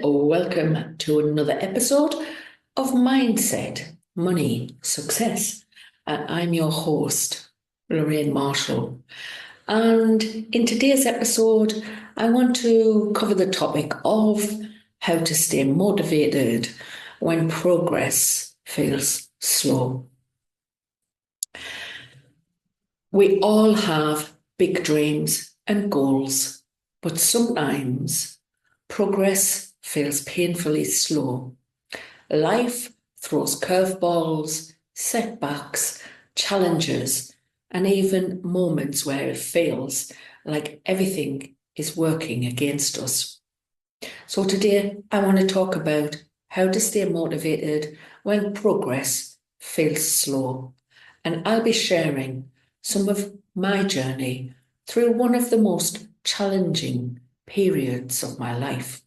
welcome to another episode of Mindset, Money, Success. I'm your host, Loraine Marshall. And in today's episode, I want to cover the topic of how to stay motivated when progress feels slow. We all have big dreams and goals, but sometimes progress feels painfully slow. Life throws curveballs, setbacks, challenges, and even moments where it feels like everything is working against us. So today I want to talk about how to stay motivated when progress feels slow. And I'll be sharing some of my journey through one of the most challenging periods of my life.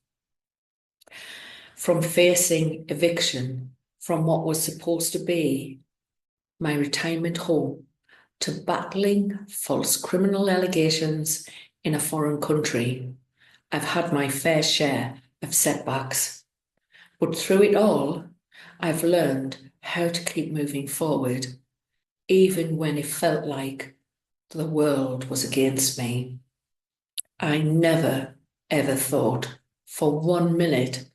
From facing eviction from what was supposed to be my retirement home to battling false criminal allegations in a foreign country, I've had my fair share of setbacks. But through it all, I've learned how to keep moving forward, even when it felt like the world was against me. I never, ever thought for 1 minute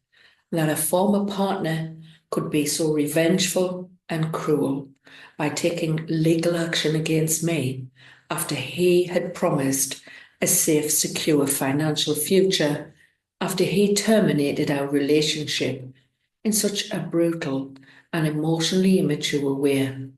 that a former partner could be so revengeful and cruel by taking legal action against me after he had promised a safe, secure financial future, after he terminated our relationship in such a brutal and emotionally immature way.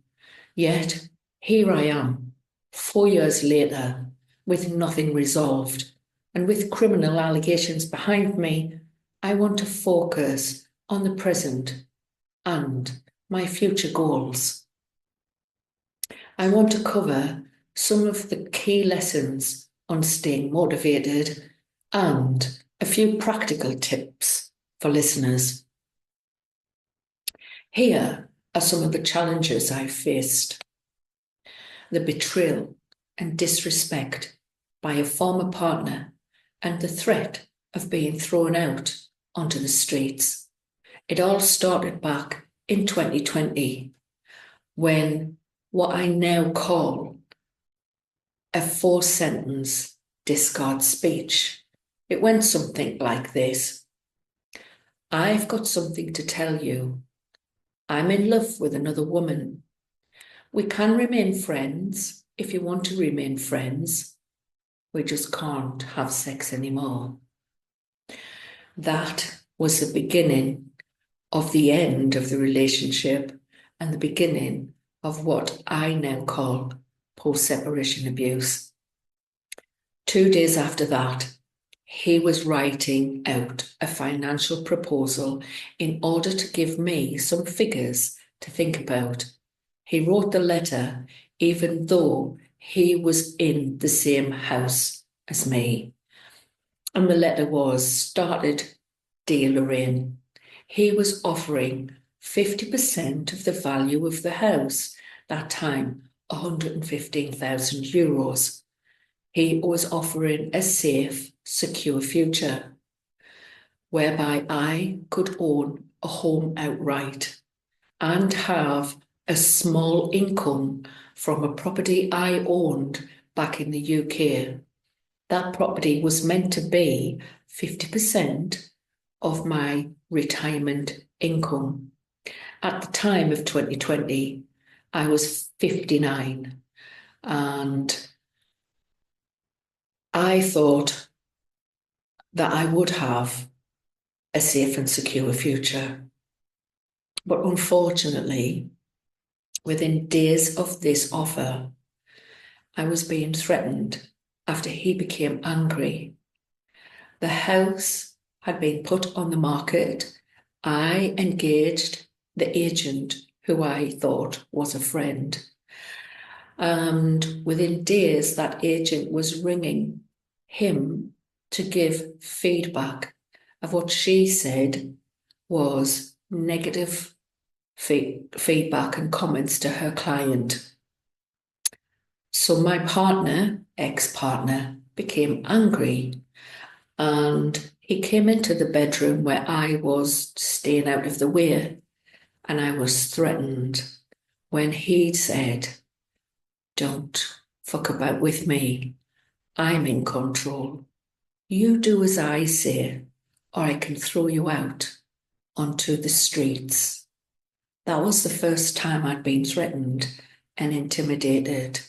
Yet, here I am, 4 years later, with nothing resolved, and with criminal allegations behind me. I want to focus on the present and my future goals. I want to cover some of the key lessons on staying motivated and a few practical tips for listeners. Here are some of the challenges I faced. The betrayal and disrespect by a former partner and the threat of being thrown out onto the streets. It all started back in 2020 when what I now call a 4-sentence discard speech. It went something like this. I've got something to tell you. I'm in love with another woman. We can remain friends if you want to remain friends. We just can't have sex anymore. That was the beginning of the end of the relationship and the beginning of what I now call post-separation abuse. 2 days after that, he was writing out a financial proposal in order to give me some figures to think about. He wrote the letter even though he was in the same house as me. And the letter was started, Dear Loraine. He was offering 50% of the value of the house, that time 115,000 euros. He was offering a safe, secure future, whereby I could own a home outright and have a small income from a property I owned back in the UK. That property was meant to be 50% of my retirement income. At the time of 2020, I was 59, and I thought that I would have a safe and secure future. But unfortunately, within days of this offer, I was being threatened after he became angry. The house had been put on the market. I engaged the agent who I thought was a friend. And within days, that agent was ringing him to give feedback of what she said was negative feedback and comments to her client. So my partner, ex-partner, became angry And he came into the bedroom where I was staying out of the way, and I was threatened when he said, "Don't fuck about with me. I'm in control. You do as I say, or I can throw you out onto the streets." That was the first time I'd been threatened and intimidated.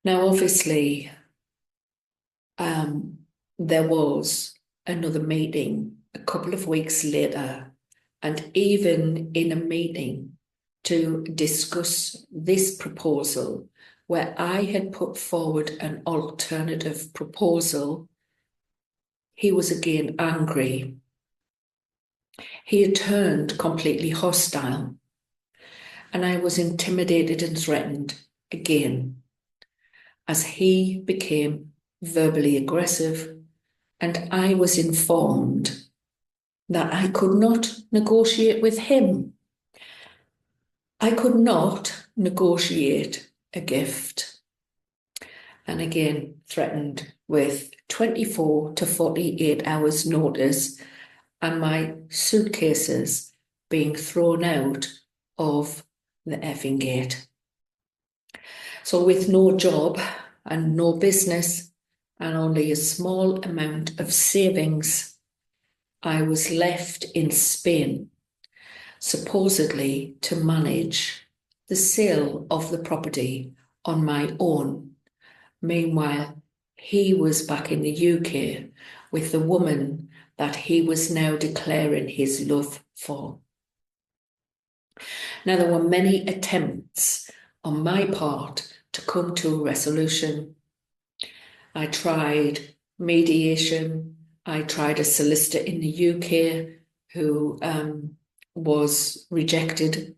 Now, obviously, there was another meeting a couple of weeks later, and even in a meeting to discuss this proposal, where I had put forward an alternative proposal, he was again angry. He had turned completely hostile, and I was intimidated and threatened again as he became verbally aggressive, and I was informed that I could not negotiate with him. I could not negotiate a gift. And again, threatened with 24 to 48 hours notice, and my suitcases being thrown out of the effing gate. So with no job and no business and only a small amount of savings, I was left in Spain, supposedly to manage the sale of the property on my own. Meanwhile, he was back in the UK with the woman that he was now declaring his love for. Now, there were many attempts on my part to come to a resolution. I tried mediation. I tried a solicitor in the UK who was rejected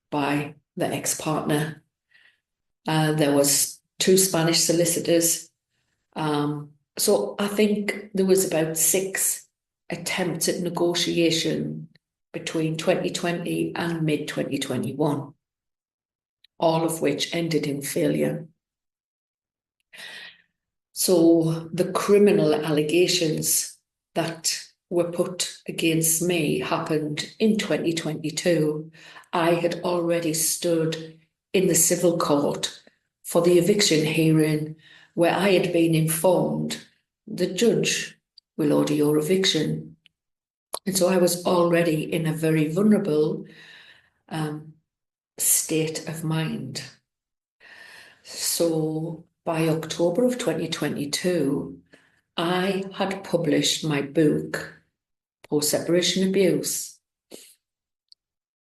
by the ex-partner. There was 2 Spanish solicitors. So I think there was about 6 attempts at negotiation between 2020 and mid-2021, all of which ended in failure. So the criminal allegations that were put against me happened in 2022. I had already stood in the civil court for the eviction hearing, where I had been informed the judge will order your eviction. And so I was already in a very vulnerable state of mind. So by October of 2022, I had published my book, Post-Separation Abuse,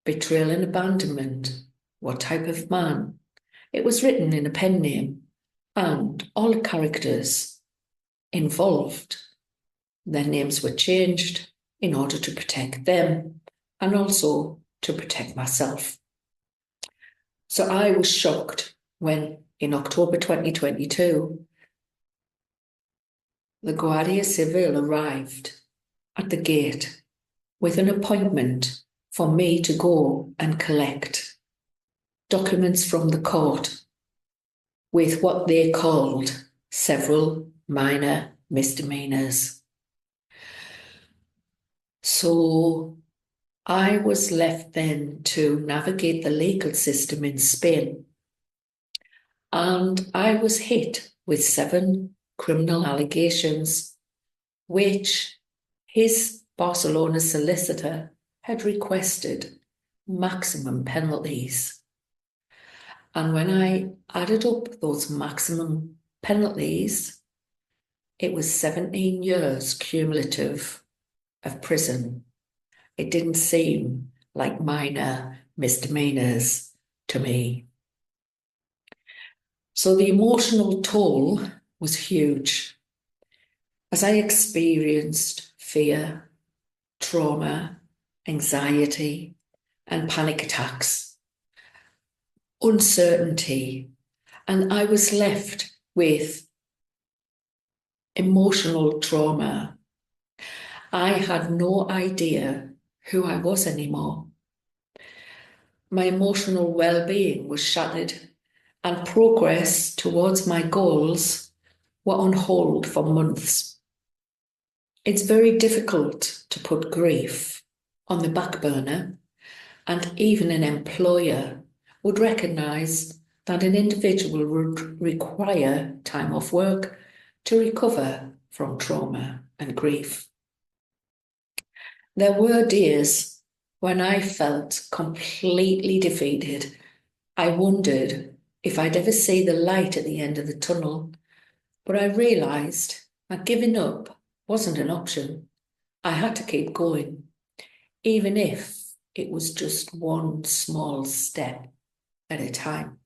Betrayal and Abandonment, What Type of Man. It was written in a pen name, and all the characters involved, their names were changed in order to protect them and also to protect myself. So I was shocked when in October 2022, the Guardia Civil arrived at the gate with an appointment for me to go and collect documents from the court with what they called several minor misdemeanors. So I was left then to navigate the legal system in Spain, and I was hit with 7 criminal allegations, which his Barcelona solicitor had requested maximum penalties. And when I added up those maximum penalties, it was 17 years cumulative of prison. It didn't seem like minor misdemeanors to me. So the emotional toll was huge as I experienced fear, trauma, anxiety, and panic attacks, uncertainty, and I was left with emotional trauma. I had no idea who I was anymore. My emotional well-being was shattered, and progress towards my goals were on hold for months. It's very difficult to put grief on the back burner, and even an employer would recognise that an individual would require time off work to recover from trauma and grief. There were days when I felt completely defeated. I wondered if I'd ever see the light at the end of the tunnel, but I realised that giving up wasn't an option. I had to keep going, even if it was just one small step at a time.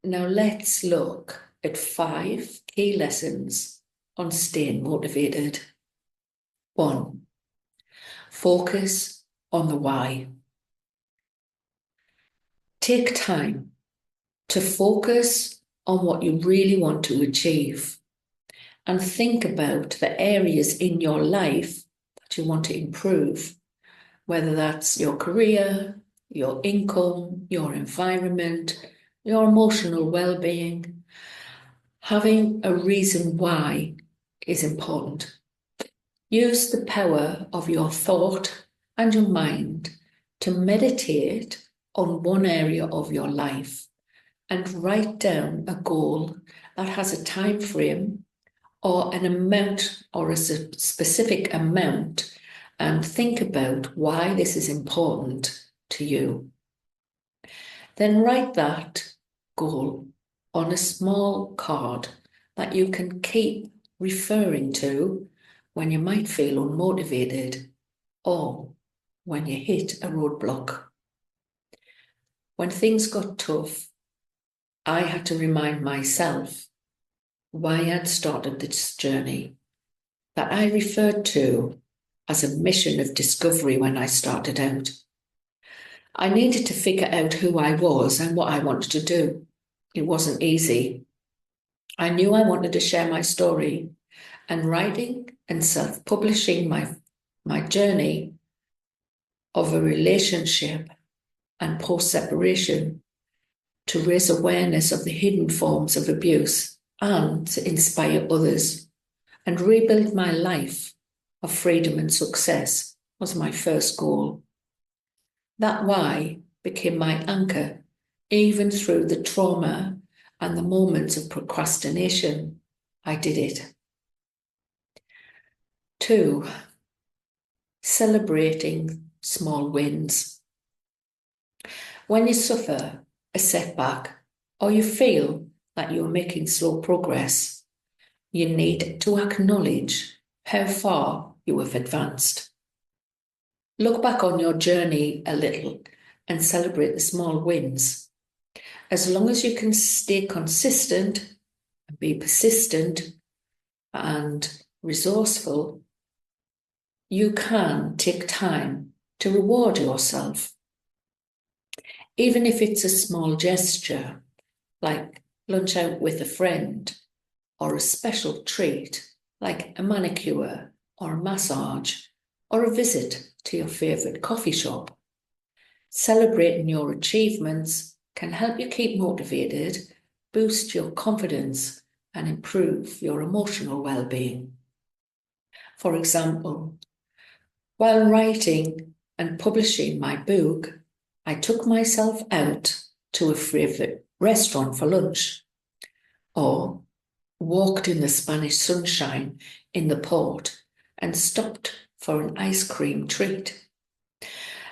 Now let's look at 5 key lessons on staying motivated. 1. Focus on the why. Take time to focus on what you really want to achieve and think about the areas in your life that you want to improve, whether that's your career, your income, your environment, your emotional well-being. Having a reason why is important. Use the power of your thought and your mind to meditate on one area of your life and write down a goal that has a time frame or an amount or a specific amount, and think about why this is important to you. Then write that goal on a small card that you can keep referring to when you might feel unmotivated or when you hit a roadblock. When things got tough, I had to remind myself why I'd started this journey that I referred to as a mission of discovery when I started out. I needed to figure out who I was and what I wanted to do. It wasn't easy. I knew I wanted to share my story, and writing and self-publishing my journey of a relationship and post-separation to raise awareness of the hidden forms of abuse and to inspire others and rebuild my life of freedom and success was my first goal. That why became my anchor, even through the trauma and the moments of procrastination. I did it. 2. Celebrating small wins. When you suffer a setback or you feel that you're making slow progress, you need to acknowledge how far you have advanced. Look back on your journey a little and celebrate the small wins. As long as you can stay consistent and be persistent and resourceful, you can take time to reward yourself. Even if it's a small gesture, like lunch out with a friend, or a special treat, like a manicure or a massage, or a visit to your favourite coffee shop. Celebrating your achievements can help you keep motivated, boost your confidence, and improve your emotional well-being. For example, while writing and publishing my book, I took myself out to a favourite restaurant for lunch, or walked in the Spanish sunshine in the port and stopped for an ice cream treat.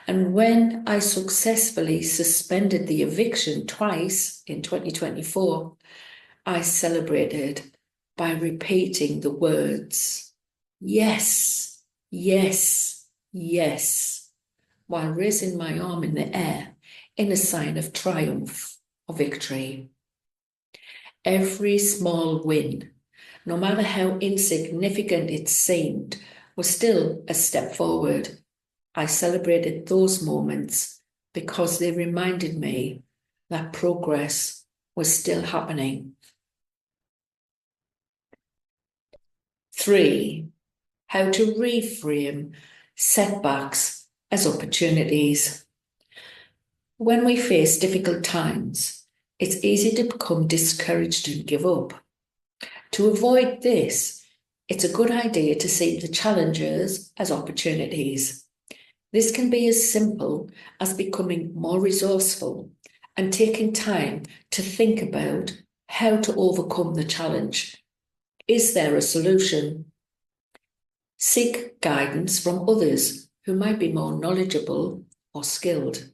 And when I successfully suspended the eviction twice in 2024, I celebrated by repeating the words, yes, yes, yes, while raising my arm in the air in a sign of triumph or victory. Every small win, no matter how insignificant it seemed, was still a step forward. I celebrated those moments because they reminded me that progress was still happening. 3. How to reframe setbacks as opportunities. When we face difficult times, It's easy to become discouraged and give up. To avoid this, it's a good idea to see the challenges as opportunities. This can be as simple as becoming more resourceful and taking time to think about how to overcome the challenge. Is there a solution? Seek guidance from others who might be more knowledgeable or skilled.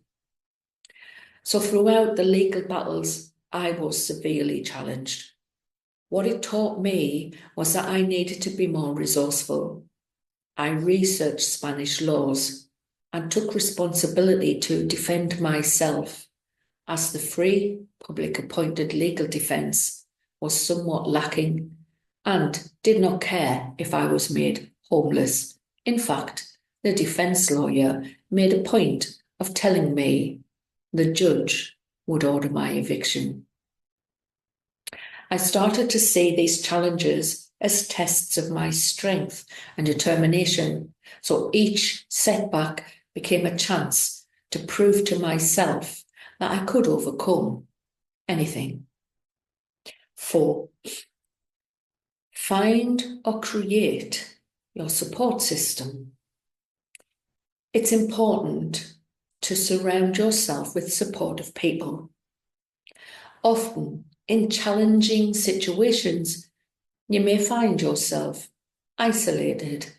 So throughout the legal battles, I was severely challenged. What it taught me was that I needed to be more resourceful. I researched Spanish laws and took responsibility to defend myself, as the free, public-appointed legal defence was somewhat lacking and did not care if I was made homeless. In fact, the defence lawyer made a point of telling me the judge would order my eviction. I started to see these challenges as tests of my strength and determination, so each setback became a chance to prove to myself that I could overcome anything. 4. Find or create your support system. It's important to surround yourself with supportive people. Often, in challenging situations, you may find yourself isolated,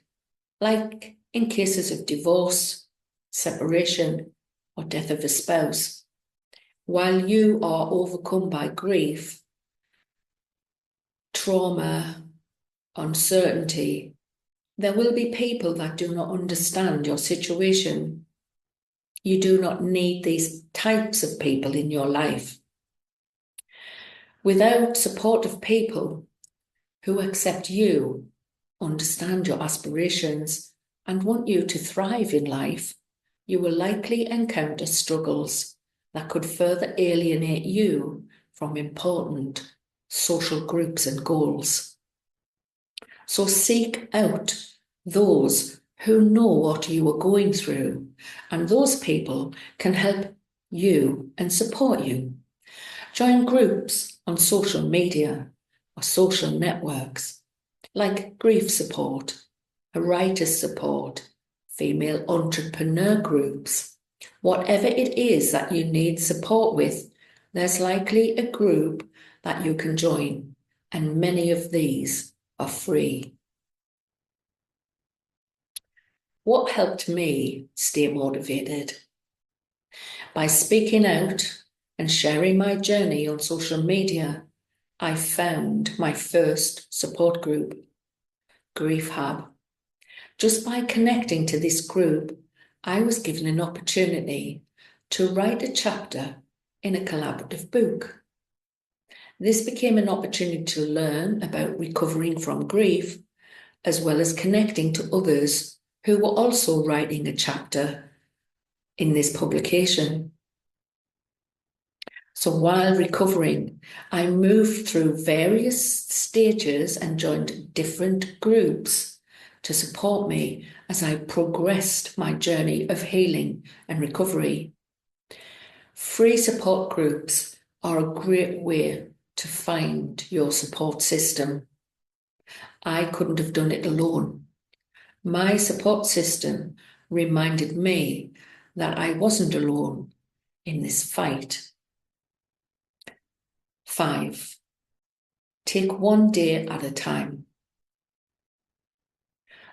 like in cases of divorce, separation, or death of a spouse. While you are overcome by grief, trauma, uncertainty, there will be people that do not understand your situation. You do not need these types of people in your life. Without supportive people who accept you, understand your aspirations, and want you to thrive in life, you will likely encounter struggles that could further alienate you from important social groups and goals. So seek out those who know what you are going through, and those people can help you and support you. Join groups on social media or social networks like grief support, a writer's support, female entrepreneur groups. Whatever it is that you need support with, there's likely a group that you can join, and many of these are free. What helped me stay motivated? By speaking out and sharing my journey on social media, I found my first support group, Grief Hub. Just by connecting to this group, I was given an opportunity to write a chapter in a collaborative book. This became an opportunity to learn about recovering from grief, as well as connecting to others who were also writing a chapter in this publication. So while recovering, I moved through various stages and joined different groups to support me as I progressed my journey of healing and recovery. Free support groups are a great way to find your support system. I couldn't have done it alone. My support system reminded me that I wasn't alone in this fight. 5. Take one day at a time.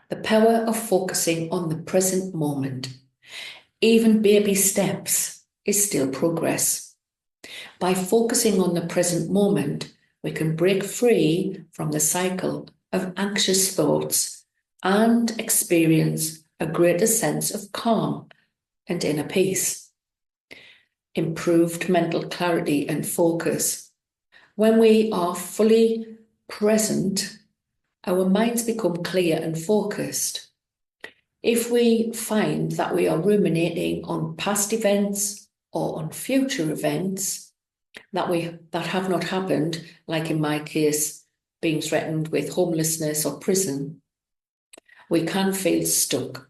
The power of focusing on the present moment. Even baby steps is still progress. By focusing on the present moment, we can break free from the cycle of anxious thoughts and experience a greater sense of calm and inner peace. Improved mental clarity and focus. When we are fully present, our minds become clear and focused. If we find that we are ruminating on past events or on future events that have not happened, like in my case, being threatened with homelessness or prison, we can feel stuck,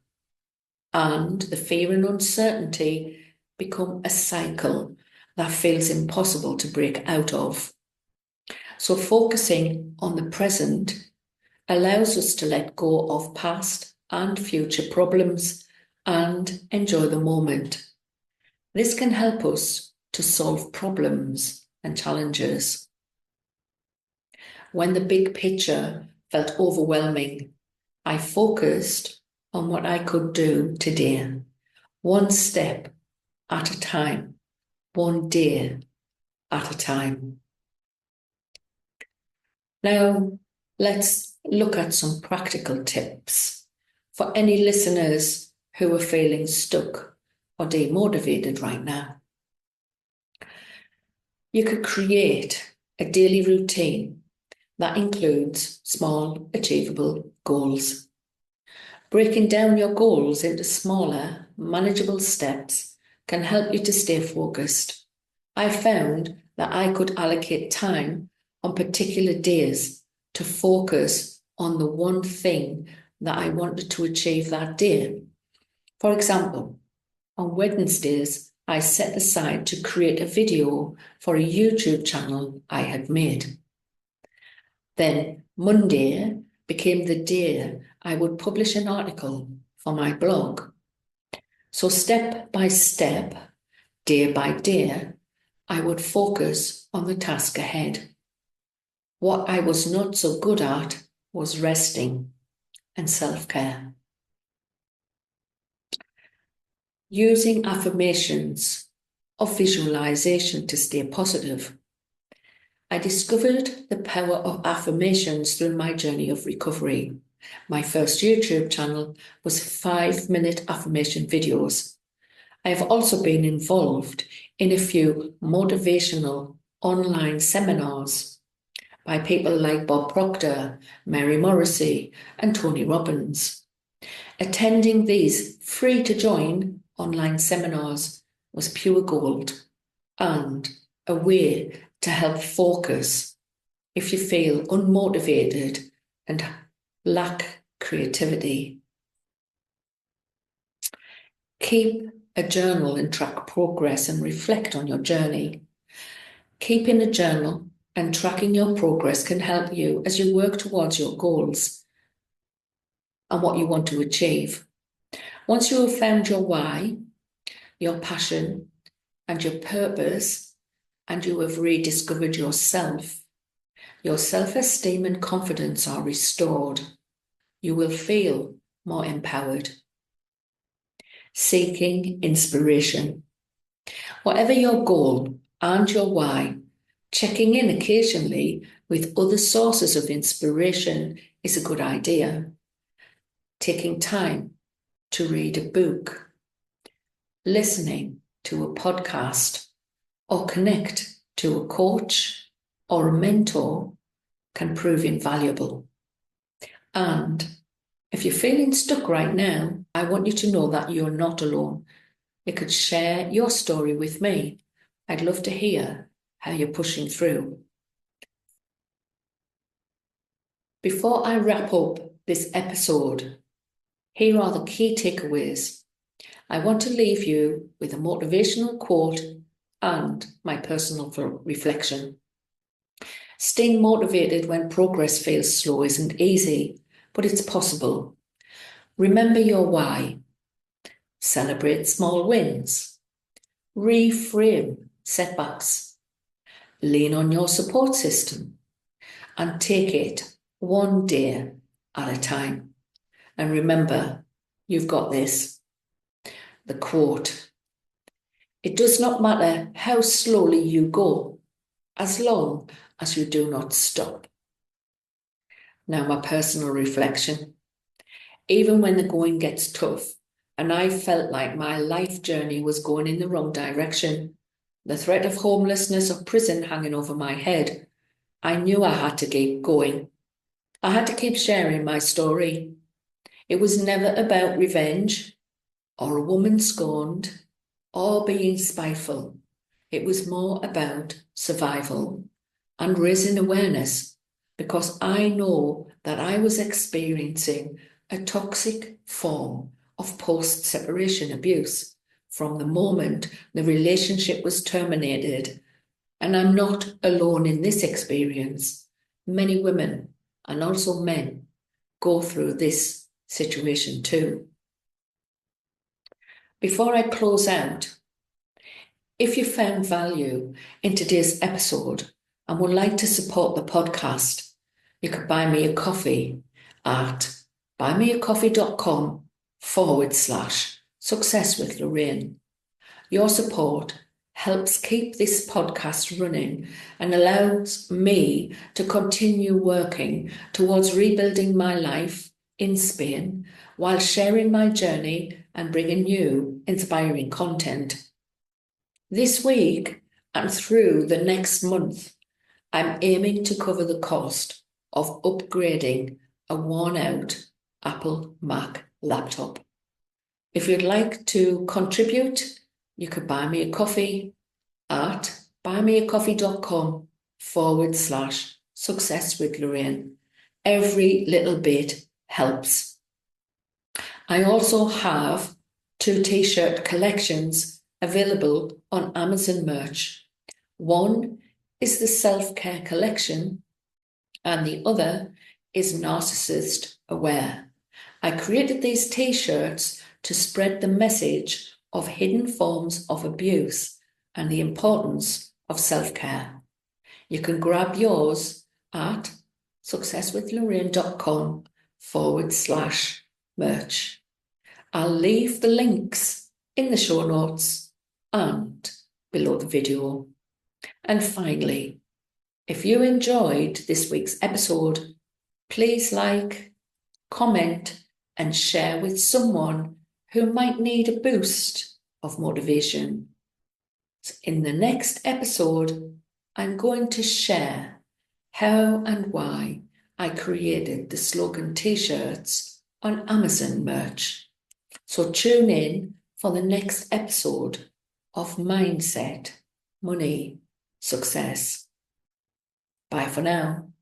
and the fear and uncertainty become a cycle, that feels impossible to break out of. So focusing on the present allows us to let go of past and future problems and enjoy the moment. This can help us to solve problems and challenges. When the big picture felt overwhelming, I focused on what I could do today, one step at a time, one day at a time. Now, let's look at some practical tips for any listeners who are feeling stuck or demotivated right now. You could create a daily routine that includes small, achievable goals. Breaking down your goals into smaller, manageable steps can help you to stay focused. I found that I could allocate time on particular days to focus on the one thing that I wanted to achieve that day. For example, on Wednesdays, I set aside to create a video for a YouTube channel I had made. Then Monday became the day I would publish an article for my blog. So step by step, day by day, I would focus on the task ahead. What I was not so good at was resting and self-care. Using affirmations or visualization to stay positive. I discovered the power of affirmations through my journey of recovery. My first YouTube channel was 5-minute affirmation videos. I have also been involved in a few motivational online seminars by people like Bob Proctor, Mary Morrissey, and Tony Robbins. Attending these free-to-join online seminars was pure gold and a way to help focus if you feel unmotivated and lack creativity. Keep a journal and track progress and reflect on your journey. Keeping a journal and tracking your progress can help you as you work towards your goals and what you want to achieve. Once you have found your why, your passion, and your purpose, and you have rediscovered yourself, your self-esteem and confidence are restored. You will feel more empowered. Seeking inspiration. Whatever your goal and your why, checking in occasionally with other sources of inspiration is a good idea. Taking time to read a book, listening to a podcast, or connect to a coach or a mentor can prove invaluable. And if you're feeling stuck right now, I want you to know that you're not alone. You could share your story with me. I'd love to hear how you're pushing through. Before I wrap up this episode, here are the key takeaways. I want to leave you with a motivational quote and my personal reflection. Staying motivated when progress feels slow isn't easy, but it's possible. Remember your why. Celebrate small wins. Reframe setbacks. Lean on your support system and take it one day at a time. And remember, you've got this. The quote: "It does not matter how slowly you go, as long as you do not stop." Now, my personal reflection. Even when the going gets tough and I felt like my life journey was going in the wrong direction, the threat of homelessness or prison hanging over my head, I knew I had to keep going. I had to keep sharing my story. It was never about revenge or a woman scorned or being spiteful. It was more about survival and raising awareness, because I know that I was experiencing a toxic form of post-separation abuse from the moment the relationship was terminated, and I'm not alone in this experience. Many women and also men go through this situation too. Before I close out, if you found value in today's episode and would like to support the podcast, you could buy me a coffee at buymeacoffee.com/success with Loraine. Your support helps keep this podcast running and allows me to continue working towards rebuilding my life in Spain while sharing my journey and bringing you inspiring content. This week and through the next month, I'm aiming to cover the cost of upgrading a worn-out Apple Mac laptop. If you'd like to contribute, you could buy me a coffee at buymeacoffee.com/success with Loraine. Every little bit helps. I also have 2 t-shirt collections available on Amazon merch. One is the self-care collection and the other is narcissist aware. I created these t-shirts to spread the message of hidden forms of abuse and the importance of self-care. You can grab yours at successwithlorraine.com/merch. I'll leave the links in the show notes and below the video. And finally, if you enjoyed this week's episode, please like, comment, and share with someone who might need a boost of motivation. So in the next episode, I'm going to share how and why I created the slogan t-shirts on Amazon merch. So tune in for the next episode of Mindset, Money, Success. Bye for now.